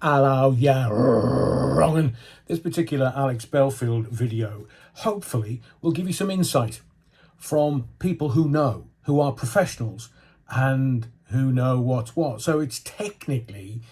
Hello, yeah, wrong. And this particular Alex Belfield video hopefully will give you some insight from people who know, who are professionals and who know what's what. So it's technically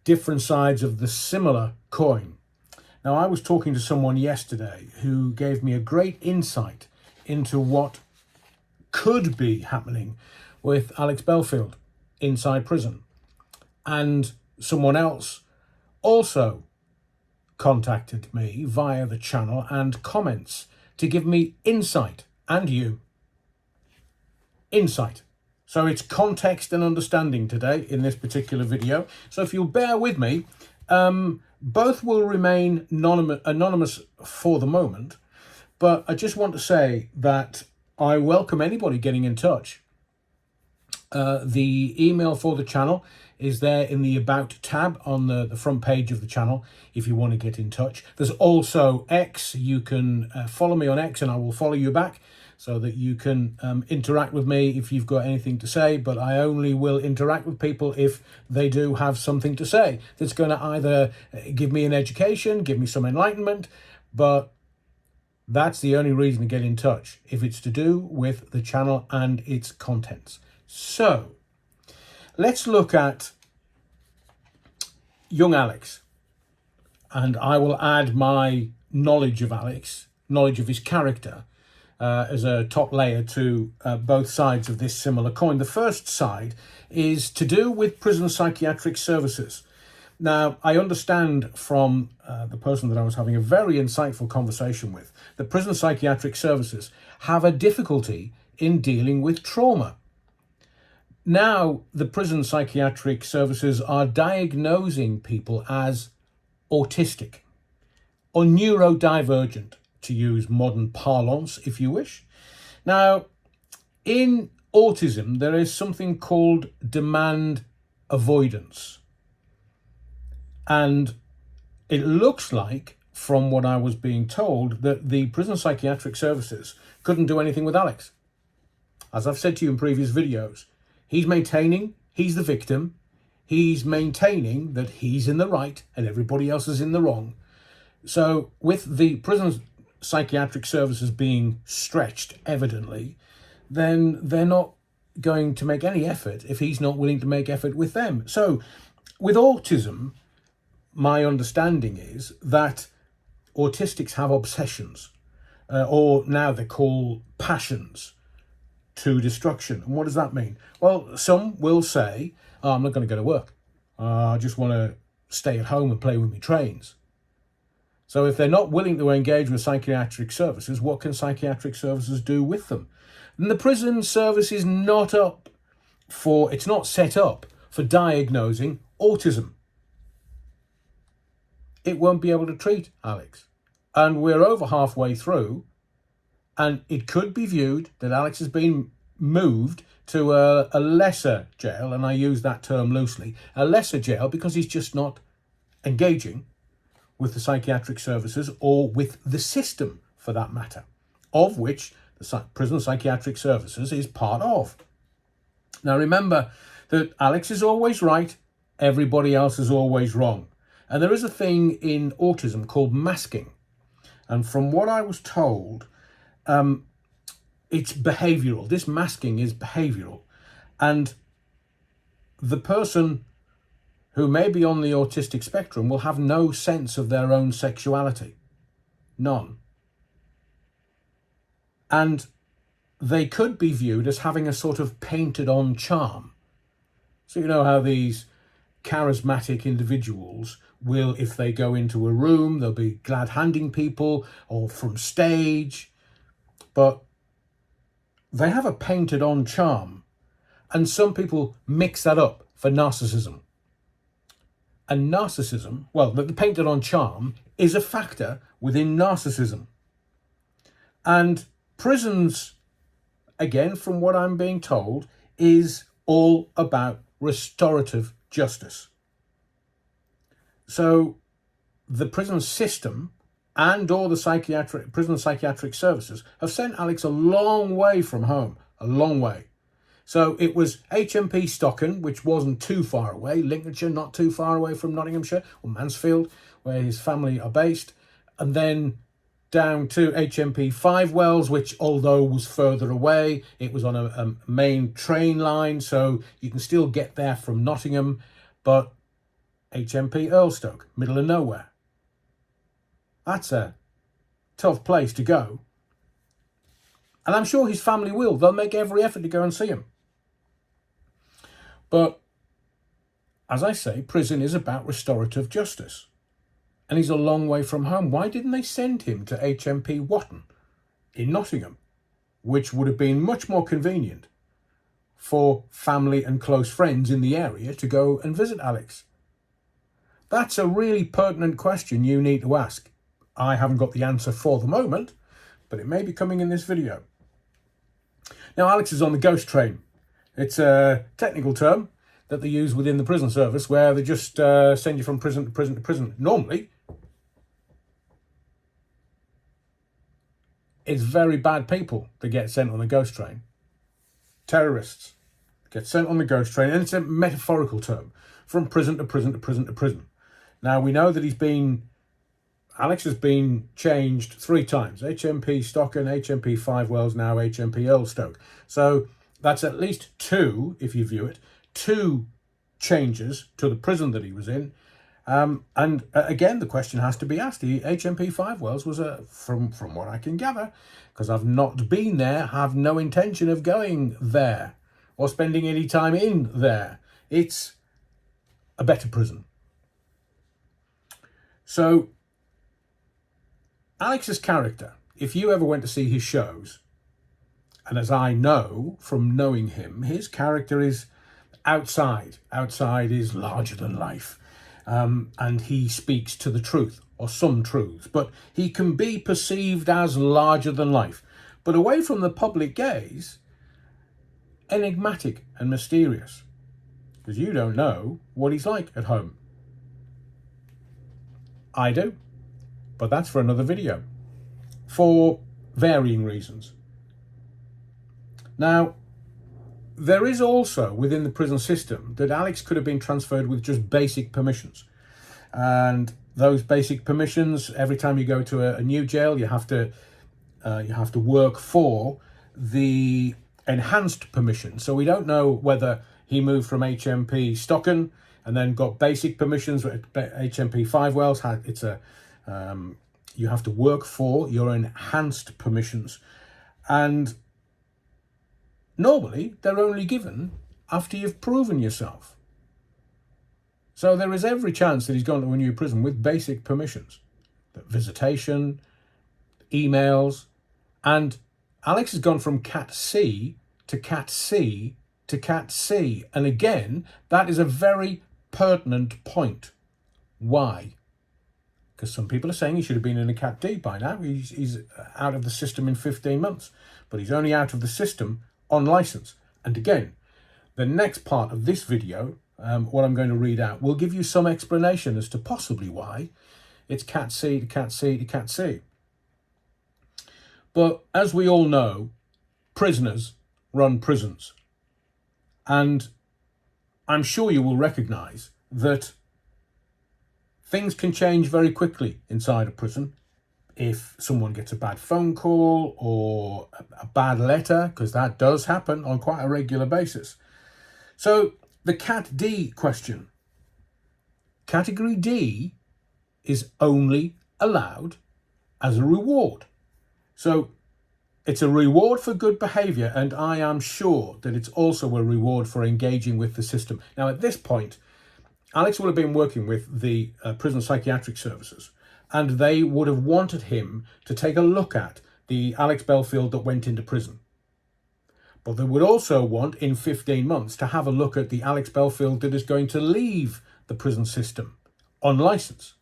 different sides of the similar coin. Now, I was talking to someone yesterday who gave me a great insight into what could be happening with Alex Belfield inside prison. And someone else also contacted me via the channel and comments to give me insight, and you insight. So it's context and understanding today in this particular video. So if you'll bear with me, both will remain anonymous for the moment, but I just want to say that I welcome anybody getting in touch. The email for the channel is there in the About tab on the front page of the channel if you want to get in touch. There's also X. You can follow me on X and I will follow you back so that you can interact with me if you've got anything to say, but I only will interact with people if they do have something to say that's going to either give me an education, give me some enlightenment, but that's the only reason to get in touch, if it's to do with the channel and its contents. So let's look at young Alex, and I will add my knowledge of Alex, knowledge of his character, as a top layer to both sides of this similar coin. The first side is to do with prison psychiatric services. Now, I understand from the person that I was having a very insightful conversation with that prison psychiatric services have a difficulty in dealing with trauma. Now, the prison psychiatric services are diagnosing people as autistic or neurodivergent, to use modern parlance, if you wish. Now, in autism, there is something called demand avoidance. And it looks like, from what I was being told, that the prison psychiatric services couldn't do anything with Alex. As I've said to you in previous videos, he's maintaining he's the victim. He's maintaining that he's in the right and everybody else is in the wrong. So with the prison psychiatric services being stretched, evidently, then they're not going to make any effort if he's not willing to make effort with them. So with autism, my understanding is that autistics have obsessions, or now they're called passions to destruction. And what does that mean? Well, some will say, oh, I'm not going to go to work. I just want to stay at home and play with my trains. So if they're not willing to engage with psychiatric services, what can psychiatric services do with them? And the prison service is not it's not set up for diagnosing autism. It won't be able to treat Alex. And we're over halfway through, and it could be viewed that Alex has been moved to a lesser jail, and I use that term loosely, a lesser jail, because he's just not engaging with the psychiatric services or with the system, for that matter, of which the prison psychiatric services is part of. Now remember that Alex is always right, everybody else is always wrong. And there is a thing in autism called masking. And from what I was told, it's behavioral. This masking is behavioral. And the person who may be on the autistic spectrum will have no sense of their own sexuality. None. And they could be viewed as having a sort of painted on charm. So you know how these charismatic individuals will, if they go into a room, they'll be glad handing people or from stage, but they have a painted on charm. And some people mix that up for narcissism. And narcissism, well, the painted on charm is a factor within narcissism. And prisons, again, from what I'm being told, is all about restorative justice. So the prison system and or the prison psychiatric services have sent Alex a long way from home, a long way. So it was HMP Stocken, which wasn't too far away, Lincolnshire, not too far away from Nottinghamshire, or Mansfield, where his family are based, and then down to HMP Five Wells, which, although was further away, it was on a main train line, so you can still get there from Nottingham, but HMP Earlstoke, middle of nowhere. That's a tough place to go. And I'm sure his family will. They'll make every effort to go and see him. But, as I say, prison is about restorative justice. And he's a long way from home. Why didn't they send him to HMP Wotton in Nottingham, which would have been much more convenient for family and close friends in the area to go and visit Alex? That's a really pertinent question you need to ask. I haven't got the answer for the moment, but it may be coming in this video. Now, Alex is on the ghost train. It's a technical term that they use within the prison service where they just send you from prison to prison to prison. Normally, it's very bad people that get sent on the ghost train. Terrorists get sent on the ghost train, and it's a metaphorical term, from prison to prison to prison to prison. Now, we know that Alex has been changed 3 times. HMP Stocken, HMP Five Wells, now HMP Earlstoke. So that's at least 2, if you view it, 2 changes to the prison that he was in. And again, the question has to be asked. HMP Five Wells was, from what I can gather, because I've not been there, have no intention of going there or spending any time in there. It's a better prison. So Alex's character, if you ever went to see his shows, and as I know from knowing him, his character is outside. Outside is larger than life. And he speaks to the truth, or some truths, but he can be perceived as larger than life. But away from the public gaze, enigmatic and mysterious, because you don't know what he's like at home. I do, but that's for another video, for varying reasons. Now, there is also within the prison system that Alex could have been transferred with just basic permissions. And those basic permissions, every time you go to a new jail, you have to work for the enhanced permission. So we don't know whether he moved from HMP Stocken and then got basic permissions. HMP Five Wells you have to work for your enhanced permissions, and normally they're only given after you've proven yourself. So there is every chance that he's gone to a new prison with basic permissions, visitation, emails, and Alex has gone from Cat C to Cat C to Cat C. And again, that is a very pertinent point. Why? Because some people are saying he should have been in a Cat D by now. He's out of the system in 15 months, but he's only out of the system on license. And again, the next part of this video, what I'm going to read out, will give you some explanation as to possibly why it's Cat C to Cat C to Cat C. But as we all know, prisoners run prisons. And I'm sure you will recognise that things can change very quickly inside a prison. If someone gets a bad phone call or a bad letter, because that does happen on quite a regular basis. So the Cat D question. Category D is only allowed as a reward. So it's a reward for good behaviour, and I am sure that it's also a reward for engaging with the system. Now, at this point, Alex would have been working with the prison psychiatric services, and they would have wanted him to take a look at the Alex Belfield that went into prison. But they would also want, in 15 months, to have a look at the Alex Belfield that is going to leave the prison system on licence.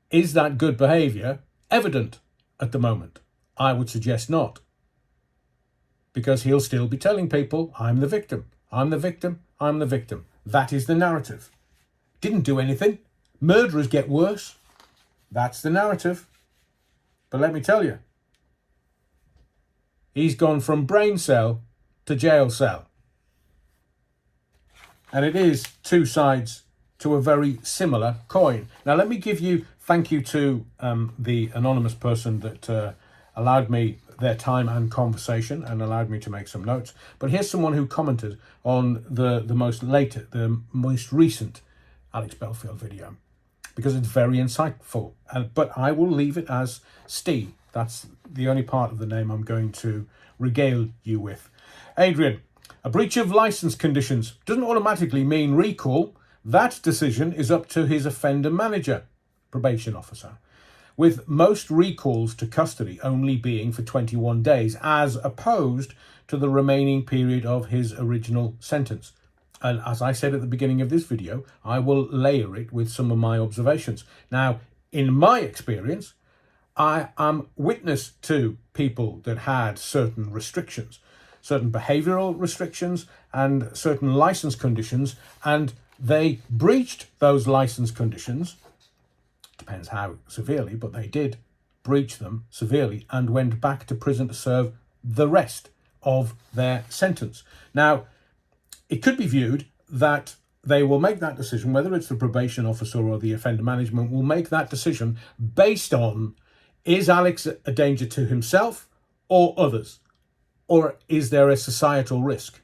Is that good behaviour evident at the moment? I would suggest not. Because he'll still be telling people, I'm the victim, I'm the victim, I'm the victim. That is the narrative. Didn't do anything. Murderers get worse. That's the narrative. But let me tell you, He's gone from brain cell to jail cell. And it is two sides to a very similar coin. Now, let me give you, thank you to the anonymous person that allowed me their time and conversation and allowed me to make some notes. But here's someone who commented on the most recent Alex Belfield video, because it's very insightful. But I will leave it as Steve. That's the only part of the name I'm going to regale you with. Adrian, a breach of license conditions doesn't automatically mean recall. That decision is up to his offender manager, probation officer, with most recalls to custody only being for 21 days, as opposed to the remaining period of his original sentence. And as I said at the beginning of this video, I will layer it with some of my observations. Now, in my experience, I am witness to people that had certain restrictions, certain behavioural restrictions and certain licence conditions, and they breached those licence conditions. Depends how severely, but they did breach them severely and went back to prison to serve the rest of their sentence. Now, it could be viewed that they will make that decision, whether it's the probation officer or the offender management will make that decision based on, is Alex a danger to himself or others? Or is there a societal risk?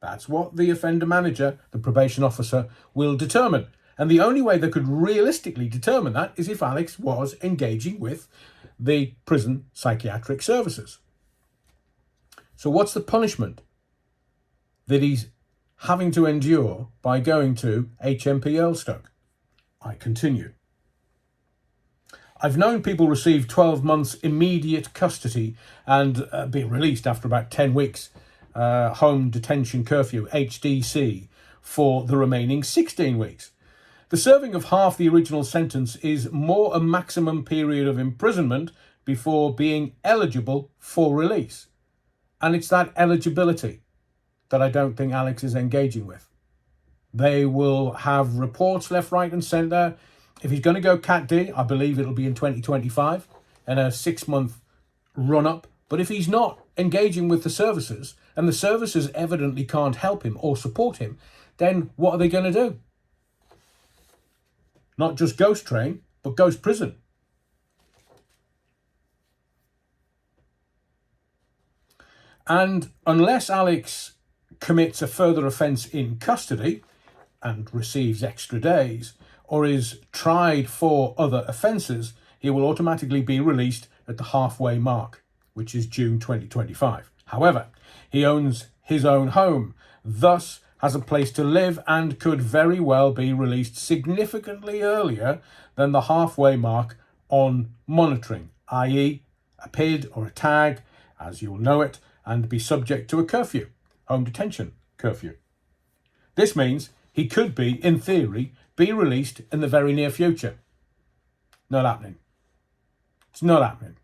That's what the offender manager, the probation officer, will determine. And the only way they could realistically determine that is if Alex was engaging with the prison psychiatric services. So what's the punishment that he's having to endure by going to HMP Earlstoke? I continue. I've known people receive 12 months immediate custody and be released after about 10 weeks, home detention curfew, HDC, for the remaining 16 weeks. The serving of half the original sentence is more a maximum period of imprisonment before being eligible for release. And it's that eligibility that I don't think Alex is engaging with. They will have reports left, right and centre. If he's going to go Cat D, I believe it'll be in 2025 and a 6-month run-up. But if he's not engaging with the services and the services evidently can't help him or support him, then what are they going to do? Not just ghost train, but ghost prison. And unless Alex commits a further offence in custody and receives extra days, or is tried for other offences, he will automatically be released at the halfway mark, which is June 2025. However, he owns his own home, thus has a place to live and could very well be released significantly earlier than the halfway mark on monitoring, i.e. a PID or a tag, as you'll know it, and be subject to a curfew, home detention curfew. This means he could be, in theory, be released in the very near future. Not happening. It's not happening.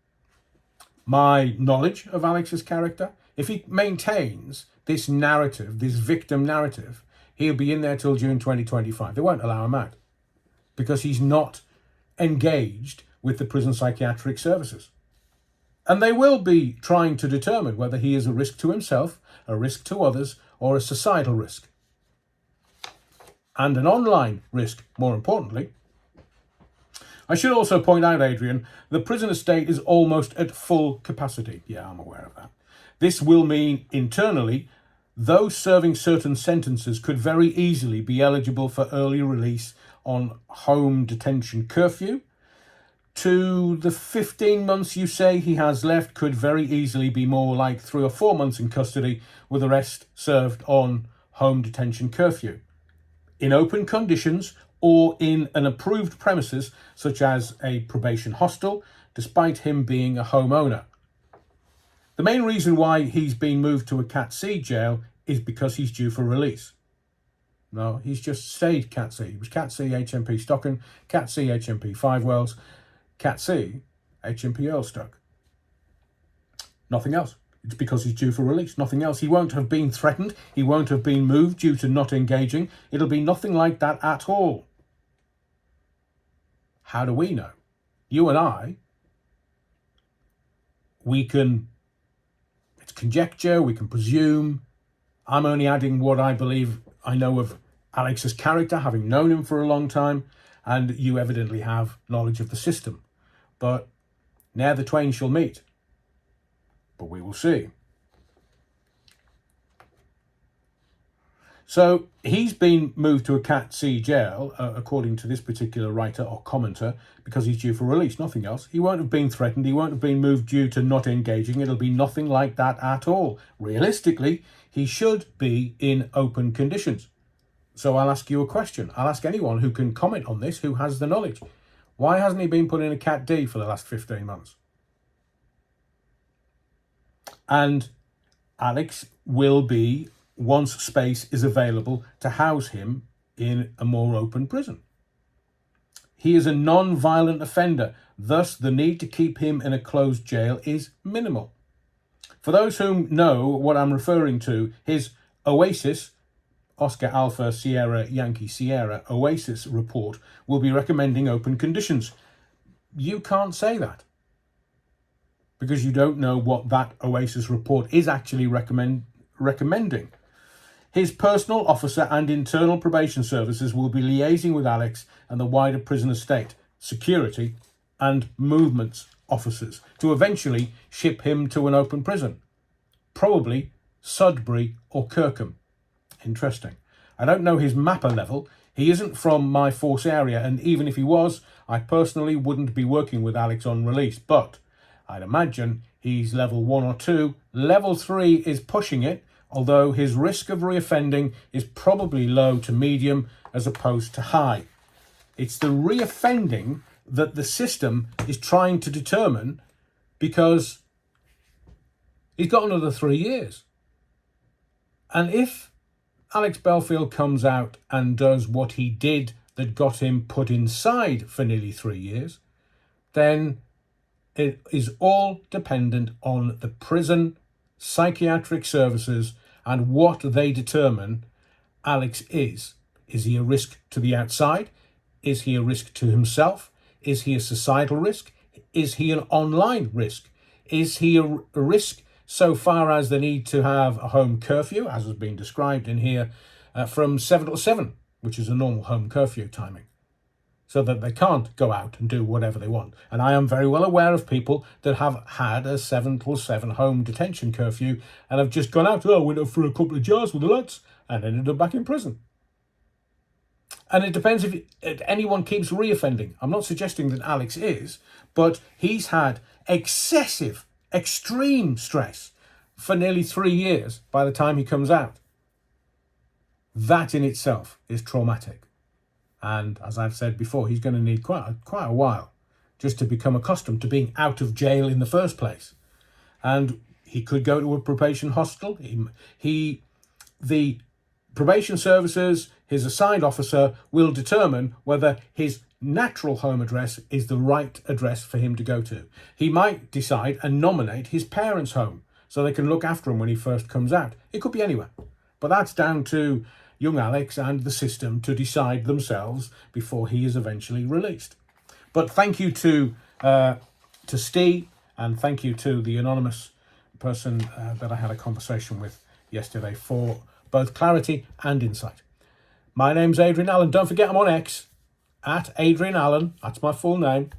My knowledge of Alex's character, if he maintains this narrative, this victim narrative, he'll be in there till June 2025. They won't allow him out because he's not engaged with the prison psychiatric services. And they will be trying to determine whether he is a risk to himself, a risk to others, or a societal risk. And an online risk, more importantly. I should also point out, Adrian, the prison estate is almost at full capacity. Yeah, I'm aware of that. This will mean, internally, those serving certain sentences could very easily be eligible for early release on home detention curfew. To the 15 months you say he has left could very easily be more like 3 or 4 months in custody, with the rest served on home detention curfew, in open conditions or in an approved premises such as a probation hostel, despite him being a homeowner. The main reason why he's been moved to a Cat C jail is because he's due for release. No, he's just stayed Cat C. He was Cat C, HMP Stockton, Cat C, HMP Five Wells, Cat C, HMP Earlstoke. Nothing else. It's because he's due for release. Nothing else. He won't have been threatened. He won't have been moved due to not engaging. It'll be nothing like that at all. How do we know? You and I, we can conjecture, we can presume. I'm only adding what I believe I know of Alex's character, having known him for a long time, and you evidently have knowledge of the system. But ne'er the twain shall meet. But we will see. So he's been moved to a Cat C jail, according to this particular writer or commenter, because he's due for release, nothing else. He won't have been threatened. He won't have been moved due to not engaging. It'll be nothing like that at all. Realistically, he should be in open conditions. So I'll ask you a question. I'll ask anyone who can comment on this, who has the knowledge. Why hasn't he been put in a Cat D for the last 15 months? And Alex will be, once space is available, to house him in a more open prison. He is a non-violent offender, thus the need to keep him in a closed jail is minimal. For those who know what I'm referring to, his Oasis, Oscar Alpha Sierra Yankee Sierra Oasis report will be recommending open conditions. You can't say that, because you don't know what that Oasis report is actually recommending. His personal officer and internal probation services will be liaising with Alex and the wider prison estate, security and movements officers to eventually ship him to an open prison, probably Sudbury or Kirkham. Interesting. I don't know his mapper level. He isn't from my force area, and even if he was, I personally wouldn't be working with Alex on release, but I'd imagine he's level 1 or 2. Level 3 is pushing it, although his risk of reoffending is probably low to medium as opposed to high. It's the reoffending that the system is trying to determine, because he's got another 3 years. And if Alex Belfield comes out and does what he did that got him put inside for nearly 3 years, then it is all dependent on the prison psychiatric services and what they determine Alex is. Is he a risk to the outside? Is he a risk to himself? Is he a societal risk? Is he an online risk? Is he a risk so far as the need to have a home curfew, as has been described in here, from 7 till 7, which is a normal home curfew timing, so that they can't go out and do whatever they want? And I am very well aware of people that have had a 7 till 7 home detention curfew and have just gone out, went up for a couple of jars with the lads and ended up back in prison. And it depends if anyone keeps reoffending. I'm not suggesting that Alex is, but he's had excessive, extreme stress for nearly 3 years by the time he comes out. That in itself is traumatic. And as I've said before, he's going to need quite a while just to become accustomed to being out of jail in the first place. And he could go to a probation hospital. The probation services, his assigned officer, will determine whether his natural home address is the right address for him to go to. He might decide and nominate his parents' home so they can look after him when he first comes out. It could be anywhere. But that's down to young Alex and the system to decide themselves before he is eventually released. But thank you to Steve, and thank you to the anonymous person that I had a conversation with yesterday for both clarity and insight. My name's Adrian Allen. Don't forget I'm on X, at Adrian Allen. That's my full name.